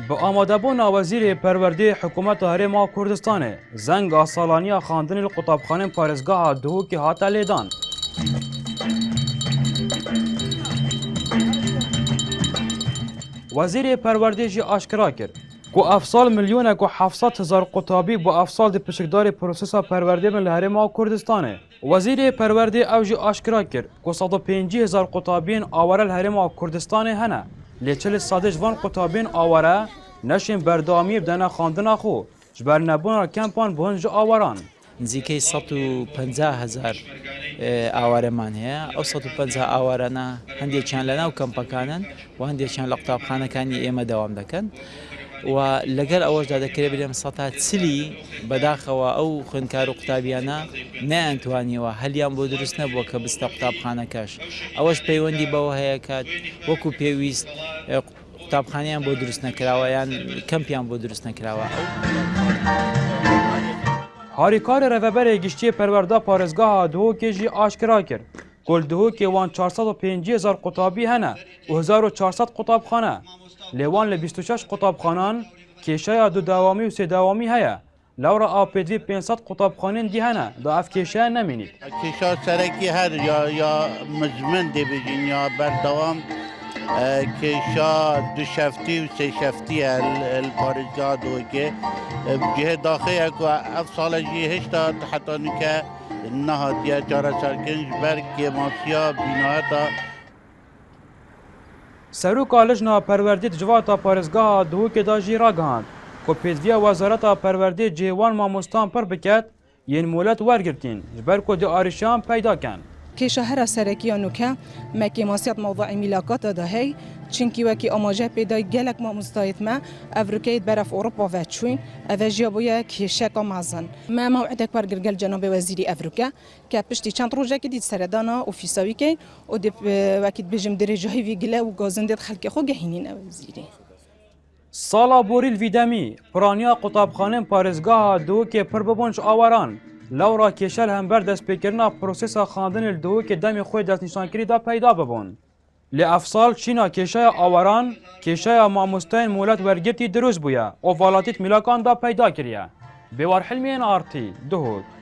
به آمادهبونا وزیر پروردی حکومت هرما کردستان زنگ سالانیا خواندن القطابخانه پارێزگاha Duhokê hate lêdan. Wezîrê Perwerdê jî aşkira kir ku ev sal milyonek û 700,000 qutabî bu ev sal di piştdarê prosesa perwerdê bin li Herêma Kurdistanê. Wezîrê Perwerdê ew jî aşkira kir ku 150,000 qutabiyên aware li Herêma Kurdistanê hene. Lê çil sadê ji van qutabiyên aware neşên berdewamiyê bidene xwandina xwe ji ber nebûna kempan bûn ji awaran. نزیکەی 150,000 ئاوارەمان هەیە ئەو 150 ئاوارانە هەندێکیان لە ناو کەمپەکانن و هەندێکیان لە قوتابخانەکانی ئێمە دەوام دەکەن و لەگەر ئەوەشدا دەکرێت بێم 140 بەداخەوە ئەو خوێندکار و قوتابیانە نەیانتوانیەوە هەلیان بۆ دروست نەبووە کە بستە قوتابخانەکەش ئەوەش پەیوەندی بەوە هەیە کات وەکو پێویست قوتابخانیان بۆ دروست نەکراوە یان کەمپیان بۆ دروست نەکراوە. Harîkarê Rêveberê Giştiyê Perwerda Parêzgeha Duhokê jî aşkira kir ku li Duhokê wan 450,000 qutabî hene û 1400 qutabxane. Lê wan li 26 qutabxanan kêşeya du dewamî û sêdewamî heye. Lewra apêdivî 500 qutabxanên dî hene da ev kêşeya nemînît. Kêşa serekî her ya mizmin dibêjin ya berdewam kêşa du şeftî û sê şeftî li Parêzgeha Duhokê cihê daxeye ku ev sala jî hêşta hetanûke nehatiye çareserkirin ji ber kêmasiya bînaheta. Serokê Lijna Perwerdê di civata Parêzgeha Duhokê da jî ragihand ku pêdiviya Wezareta Perwerdê cêwan mamostan pir biket yên molet wergirtîn ji ber ku di arîşiyan peyda ken. کێشە هەرا سەرەکیە نوکە مەکێ ماسیات مەوضوعی میلاکاتە دا هەی چینکی وەکی ئاماژە پێدای گەلک مامۆستایەتمە ئەڤروکەیت بەرەف ئۆڕۆپا ڤە چوین ئەڤە ژیا بۆیە کێشەکە مازن مە مەوعدێک وەرگرگەل جەنابێ وەزیری ئەڤروکە کە پشتی چەند ڕۆژێکی دیت سەردانا ئۆفیساویکەی و وەکیت بێژم درێژەهی وی گلە و گازندێت خەلکی خۆ گەهینینە وەزیری. Sala borî li vî demî piraniya qutabxanên Parêzgeha Duhokê pir bibûn ji awaran. Lewra kêşer hember destpêkirina prosesa xwandinê li Duhokê demê xwe destnîşankirî da peyda bibûn. Lê ev sal çîna kêşeya awaran kêşeya mamosteyên molet wergirtî dirûst bûye û valatît mîlakan da peyda kiriye. Bêwarhilmiyên artî Duhok.